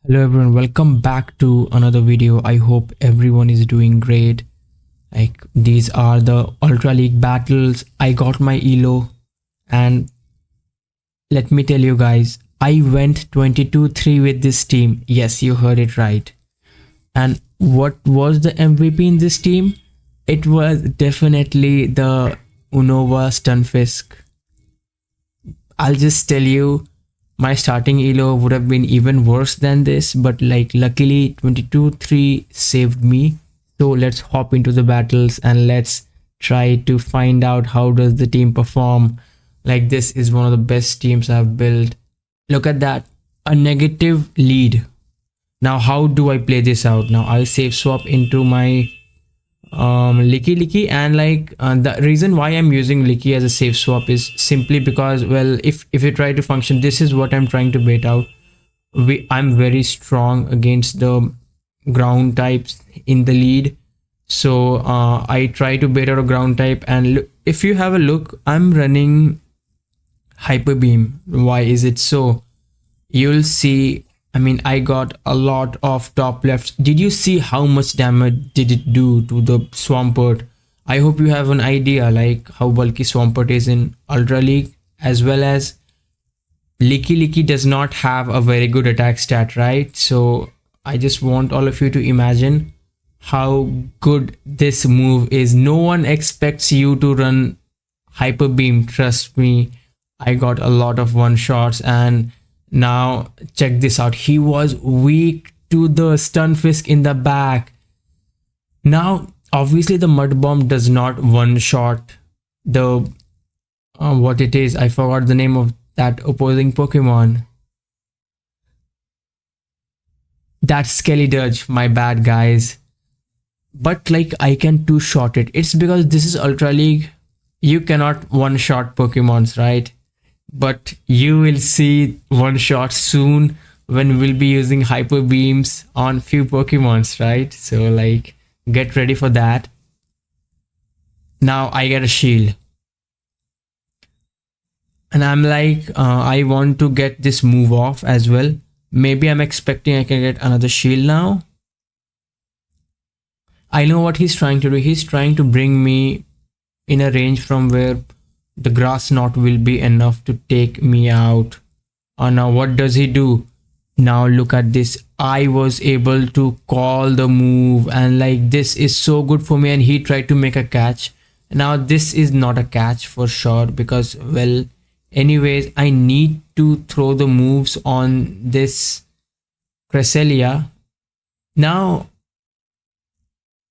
Hello everyone, welcome back to another video. I hope everyone is doing great. Like these are the Ultra League battles. I got my elo and let me tell you guys, I went 22-3 with this team. Yes, you heard it right. And what was the MVP in this team? It was definitely the Unova Stunfisk. I'll just tell you, my starting elo would have been even worse than this, but like luckily 22-3 saved me. So let's hop into the battles and let's try to find out how does the team perform. Like this is one of the best teams I've built. Look at that, a negative lead. Now how do I play this out? Now I'll save swap into my Lickilicki, and the reason why I'm using Licky as a safe swap is simply because, well, if you try to function, this is what I'm trying to bait out. I'm very strong against the ground types in the lead, so I try to bait out a ground type. And if you have a look, I'm running hyperbeam. Why is it so? You'll see, I mean, I got a lot of top lefts. Did you see how much damage did it do to the Swampert? I hope you have an idea like how bulky Swampert is in Ultra League, as well as Lickilicki does not have a very good attack stat, right? So I just want all of you to imagine how good this move is. No one expects you to run Hyper Beam, trust me. I got a lot of one shots, and now check this out. He was weak to the Stunfisk in the back. Now obviously the mud bomb does not one shot the what it is. I forgot the name of that opposing Pokemon. That's Skelly, my bad guys. But like I can two shot it. It's because this is Ultra League. You cannot one shot Pokemons, right? But you will see one shot soon when we'll be using hyper beams on few Pokemons, right? So like get ready for that. Now I get a shield, and I'm like I want to get this move off as well. Maybe I'm expecting I can get another shield now. I know what he's trying to do. He's trying to bring me in a range from where the grass knot will be enough to take me out. Now what does he do? Now look at this. I was able to call the move, and like this is so good for me, and he tried to make a catch. Now this is not a catch for sure, because, well, anyways, I need to throw the moves on this Cresselia. Now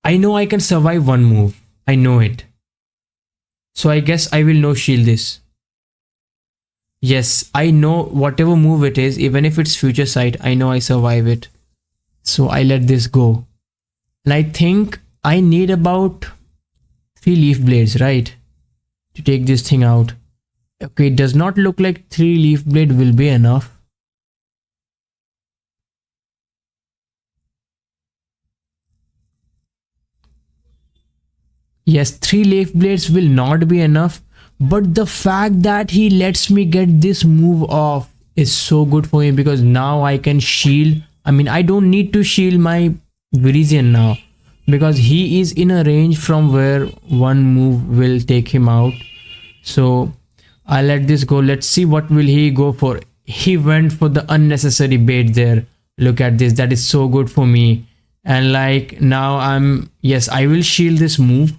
I know I can survive one move. I know it. So I guess I will no shield this. Yes, I know whatever move it is, even if it's future sight, I know I survive it. So I let this go. And I think I need about 3 leaf blades, right? To take this thing out. Okay, it does not look like 3 leaf blade will be enough. Yes, 3 leaf blades will not be enough, but the fact that he lets me get this move off is so good for me, because now I can shield. I mean, I don't need to shield my virizion now, because he is in a range from where one move will take him out. So I let this go. Let's see what will he go for. He went for the unnecessary bait there. Look at this. That is so good for me. And like now yes, I will shield this move.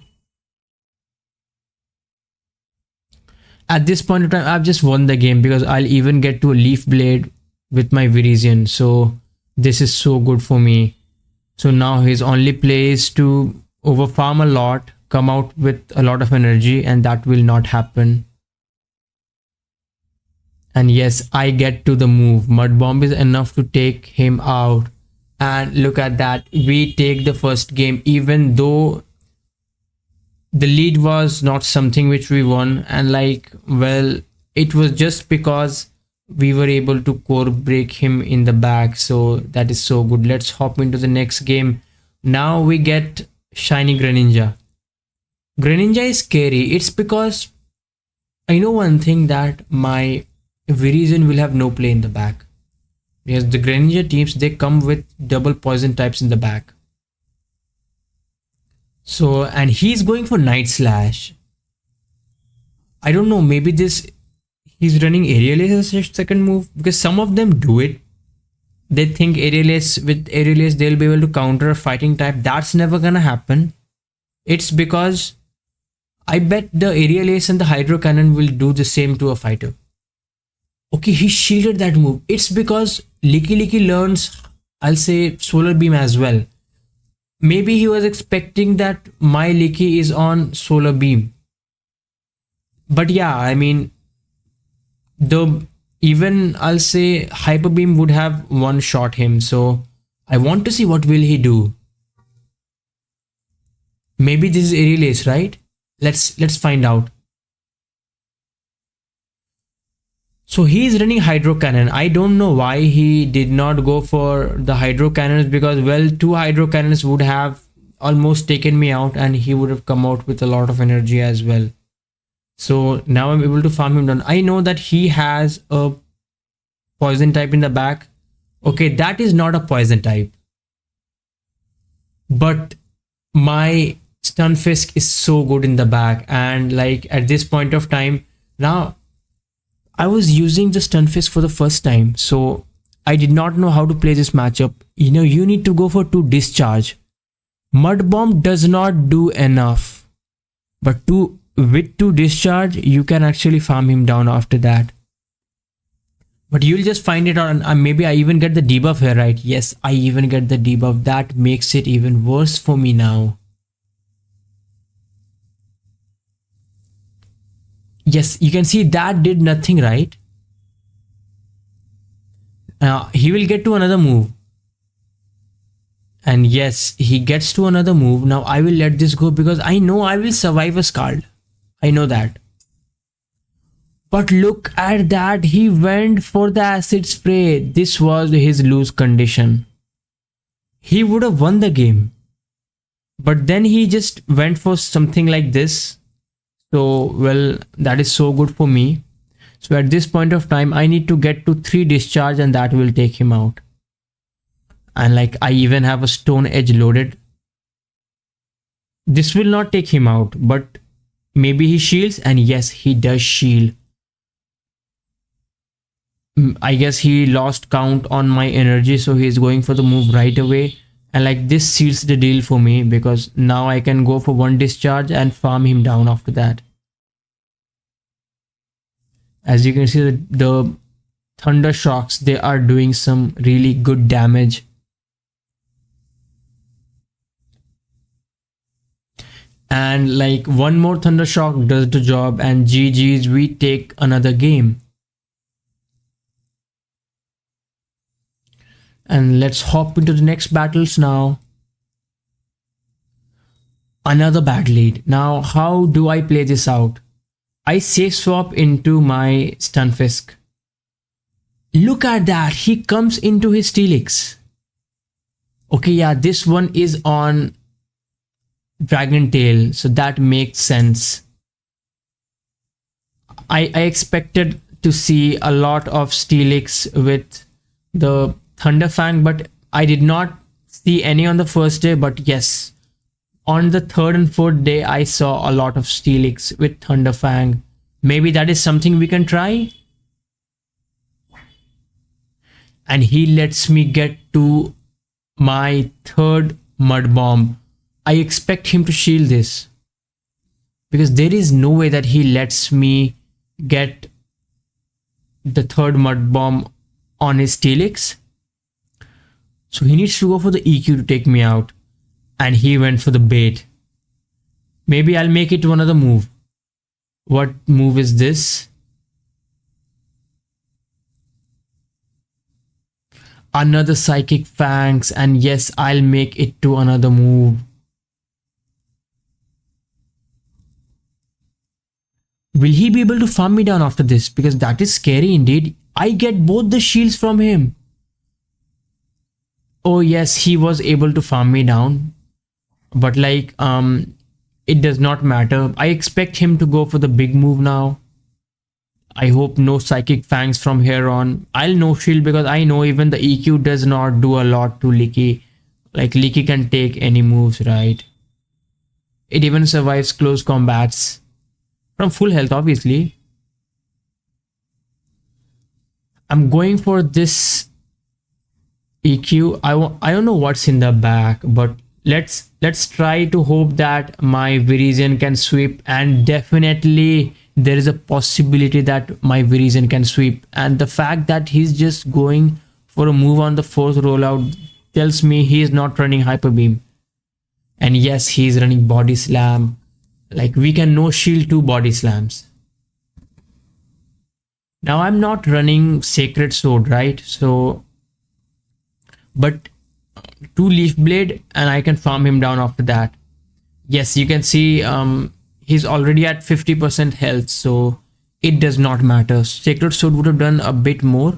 At this point in time, I've just won the game, because I'll even get to a leaf blade with my virizion. So this is so good for me. So now his only play is to overfarm a lot, come out with a lot of energy, and that will not happen. And yes, I get to the move. Mud bomb is enough to take him out. And look at that. We take the first game, even though the lead was not something which we won. And like, well, it was just because we were able to core break him in the back. So that is so good. Let's hop into the next game. Now we get shiny Greninja. Greninja is scary. It's because I know one thing, that my virizion will have no play in the back. Yes, the Greninja teams, they come with double poison types in the back. So, and he's going for Night Slash. I don't know, maybe this he's running Aerial Ace as a second move because some of them do it. They think Aerial Ace, with Aerial Ace they'll be able to counter a fighting type. That's never gonna happen. It's because I bet the Aerial Ace and the Hydro Cannon will do the same to a fighter. Okay, he shielded that move. It's because Lickilicki learns, I'll say, Solar Beam as well. Maybe he was expecting that my Licky is on Solar Beam. But yeah, I mean, the even I'll say Hyper Beam would have one shot him. So I want to see what will he do. Maybe this is Aerial Ace, right? Let's find out. So he is running Hydro Cannon. I don't know why he did not go for the Hydro Cannons, because well, 2 Hydro Cannons would have almost taken me out and he would have come out with a lot of energy as well. So now I'm able to farm him down. I know that he has a poison type in the back. Okay, that is not a poison type. But my Stunfisk is so good in the back, and like at this point of time, now I was using the Stunfisk for the first time, so I did not know how to play this matchup. You know, you need to go for 2 discharge. Mud Bomb does not do enough, but with 2 discharge, you can actually farm him down after that. But you'll just find it on, maybe I even get the debuff here, right? Yes, I even get the debuff. That makes it even worse for me now. Yes, you can see that did nothing, right? He will get to another move. And yes, he gets to another move. Now I will let this go because I know I will survive a Scald. I know that. But look at that. He went for the acid spray. This was his lose condition. He would have won the game. But then he just went for something like this. So, well, that is so good for me. So at this point of time, I need to get to 3 discharge and that will take him out. And like I even have a Stone Edge loaded. This will not take him out, but maybe he shields, and yes, he does shield. I guess he lost count on my energy, so he's going for the move right away. And like this seals the deal for me, because now I can go for 1 discharge and farm him down after that. As you can see, the Thunder Shocks, they are doing some really good damage. And like 1 more Thunder Shock does the job, and GG's, we take another game. And let's hop into the next battles now. Another bad lead. Now, how do I play this out? I safe swap into my Stunfisk. Look at that. He comes into his Steelix. Okay, yeah, this one is on Dragon Tail, so that makes sense. I expected to see a lot of Steelix with the Thunder Fang, but I did not see any on the first day. But yes, on the 3rd and 4th day, I saw a lot of Steelix with Thunder Fang. Maybe that is something we can try. And he lets me get to my 3rd Mud Bomb. I expect him to shield this, because there is no way that he lets me get the 3rd Mud Bomb on his Steelix. So he needs to go for the EQ to take me out, and he went for the bait. Maybe I'll make it to another move. What move is this? Another Psychic Fangs, and yes, I'll make it to another move. Will he be able to farm me down after this? Because that is scary indeed. I get both the shields from him. Oh yes, he was able to farm me down. But like, it does not matter. I expect him to go for the big move now. I hope no psychic fangs from here on. I'll no shield because I know even the EQ does not do a lot to Licky. Like Licky can take any moves, right? It even survives close combats. From full health, obviously. I'm going for this EQ. I don't know what's in the back, but let's try to hope that my virizion can sweep, and definitely there is a possibility that my virizion can sweep. And the fact that he's just going for a move on the fourth rollout tells me he is not running hyper beam. And yes, he's running body slam. Like we can no shield 2 body slams. Now I'm not running sacred sword, right? So but 2 leaf blade and I can farm him down after that. Yes, you can see he's already at 50% health, so it does not matter. Sacred sword would have done a bit more,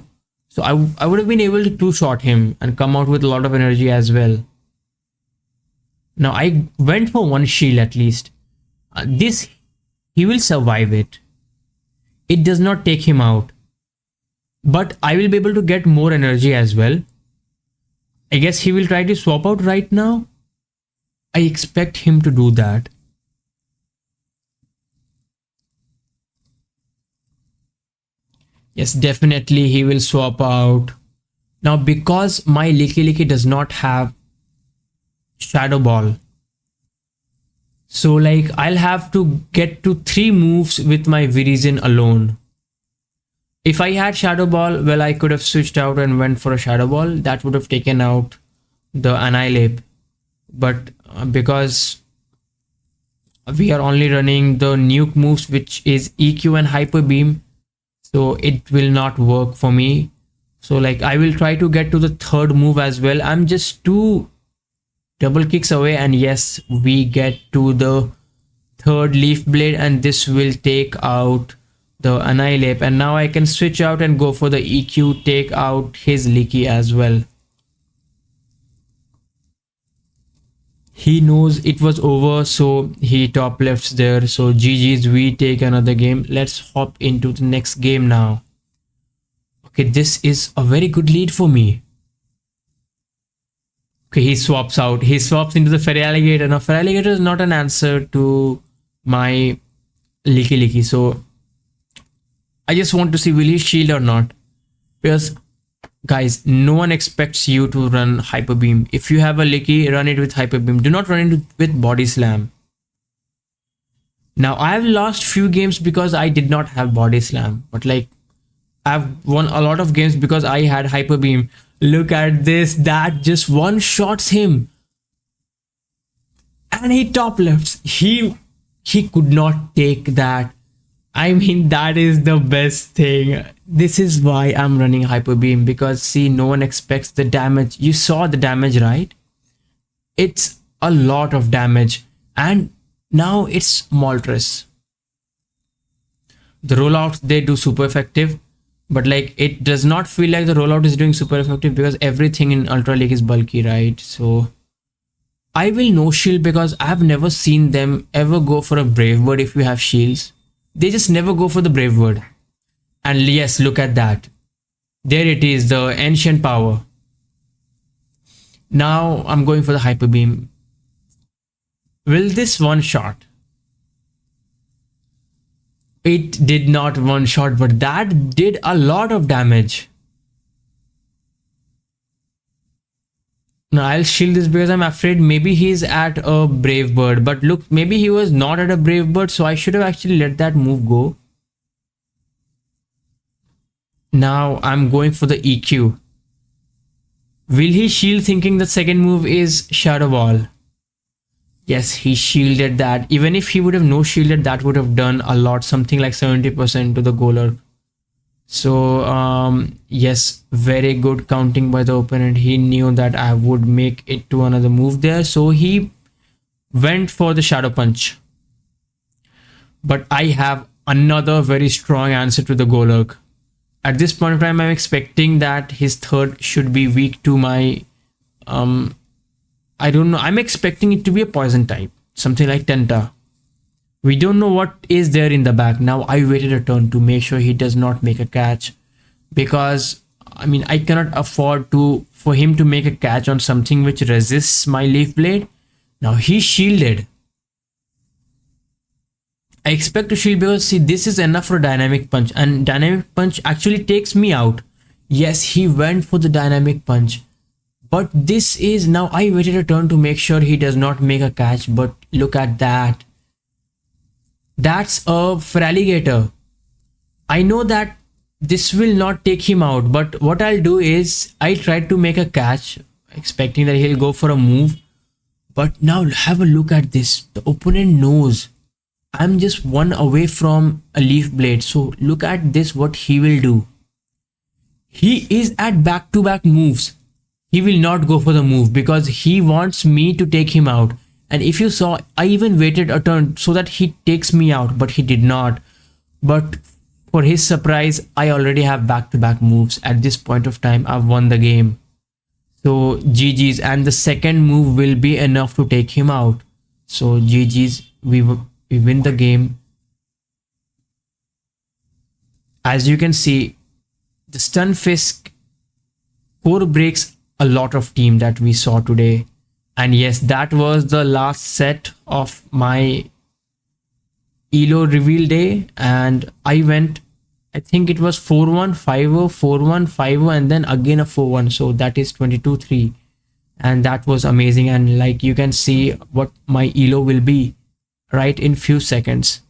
so I would have been able to 2-shot him and come out with a lot of energy as well. Now I went for 1 shield at least. This, he will survive it. It does not take him out, but I will be able to get more energy as well. I guess he will try to swap out right now. I expect him to do that. Yes, definitely he will swap out. Now because my Lickilicki does not have Shadow Ball, so like I'll have to get to 3 moves with my virizion alone. If I had Shadow Ball, well, I could have switched out and went for a Shadow Ball. That would have taken out the Annihilate. But because we are only running the nuke moves, which is EQ and Hyper Beam, so it will not work for me. So like I will try to get to the 3rd move as well. I'm just 2 double kicks away, and yes, we get to the 3rd leaf blade, and this will take out the Annihilate. And now I can switch out and go for the EQ, take out his Licky as well. He knows it was over, so he top lefts there. So GG's, we take another game. Let's hop into the next game now. Okay, this is a very good lead for me. Okay, he swaps out. He swaps into the Feraligatr. Now Feraligatr is not an answer to my Lickilicki, so I just want to see will he shield or not. Because guys, no one expects you to run Hyper Beam. If you have a Licky, run it with Hyper Beam. Do not run it with Body Slam. Now I have lost few games because I did not have Body Slam, but like I've won a lot of games because I had Hyper Beam. Look at this, that just 1-shots him. And he top lefts. He could not take that. I mean, that is the best thing. This is why I'm running Hyper Beam, because see, no one expects the damage. You saw the damage, right? It's a lot of damage. And now it's Moltres. The rollouts, they do super effective. But like it does not feel like the rollout is doing super effective because everything in Ultra League is bulky, right? So I will no shield because I have never seen them ever go for a Brave Bird if you have shields. They just never go for the Brave Bird. And yes, look at that. There it is, the ancient power. Now I'm going for the Hyper Beam. Will this 1-shot? It did not 1-shot, but that did a lot of damage. Now I'll shield this because I'm afraid maybe he's at a Brave Bird. But look, maybe he was not at a Brave Bird, so I should have actually let that move go. Now I'm going for the EQ. Will he shield thinking the second move is Shadow Ball? Yes, he shielded that. Even if he would have no shielded, that would have done a lot, something like 70% to the Golurk. So yes, very good counting by the opponent. He knew that I would make it to another move there, so he went for the Shadow Punch. But I have another very strong answer to the Golurk. At this point of time, I'm expecting that his 3rd should be weak to my I don't know. I'm expecting it to be a poison type, something like Tenta, We don't know what is there in the back. Now I waited a turn to make sure he does not make a catch, because I mean, I cannot afford for him to make a catch on something which resists my leaf blade. Now he shielded. I expect to shield because see, this is enough for a dynamic punch, and dynamic punch actually takes me out. Yes, he went for the dynamic punch, but this is, now I waited a turn to make sure he does not make a catch, but look at that. That's a Feraligatr. I know that this will not take him out, but what I'll do is I tried to make a catch expecting that he'll go for a move, but now have a look at this. The opponent knows I'm just one away from a leaf blade, so look at this, what he will do. He is at back-to-back moves. He will not go for the move because he wants me to take him out. And if you saw, I even waited a turn so that he takes me out, but he did not. But for his surprise, I already have back-to-back moves. At this point of time, I've won the game. So GG's, and the second move will be enough to take him out. So GG's, we win the game. As you can see, the Stunfisk core breaks a lot of team that we saw today. And yes, that was the last set of my ELO reveal day, and I went, I think it was 4-1, 5-0, 4-1, 5-0, and then again a 4-1. So that is 22-3, and that was amazing. And like you can see what my ELO will be right in few seconds.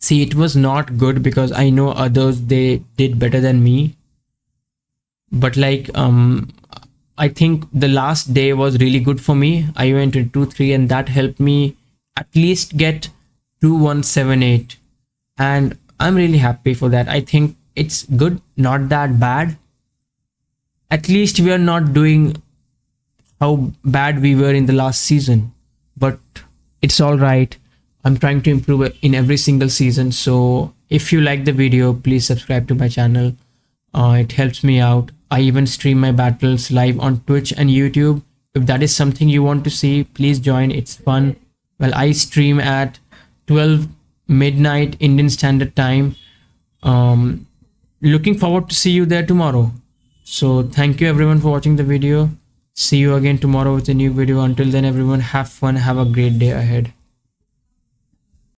See, it was not good because I know others, they did better than me, but like I think the last day was really good for me. I went to 2-3, and that helped me at least get 2-1-7-8, and I'm really happy for that. I think it's good, not that bad. At least we are not doing how bad we were in the last season, but it's all right. I'm trying to improve in every single season. So if you like the video, please subscribe to my channel. It helps me out. I even stream my battles live on Twitch and YouTube. If that is something you want to see, please join. It's fun. Well, I stream at 12 midnight Indian Standard Time. Looking forward to see you there tomorrow. So thank you everyone for watching the video. See you again tomorrow with a new video. Until then, everyone, have fun. Have a great day ahead.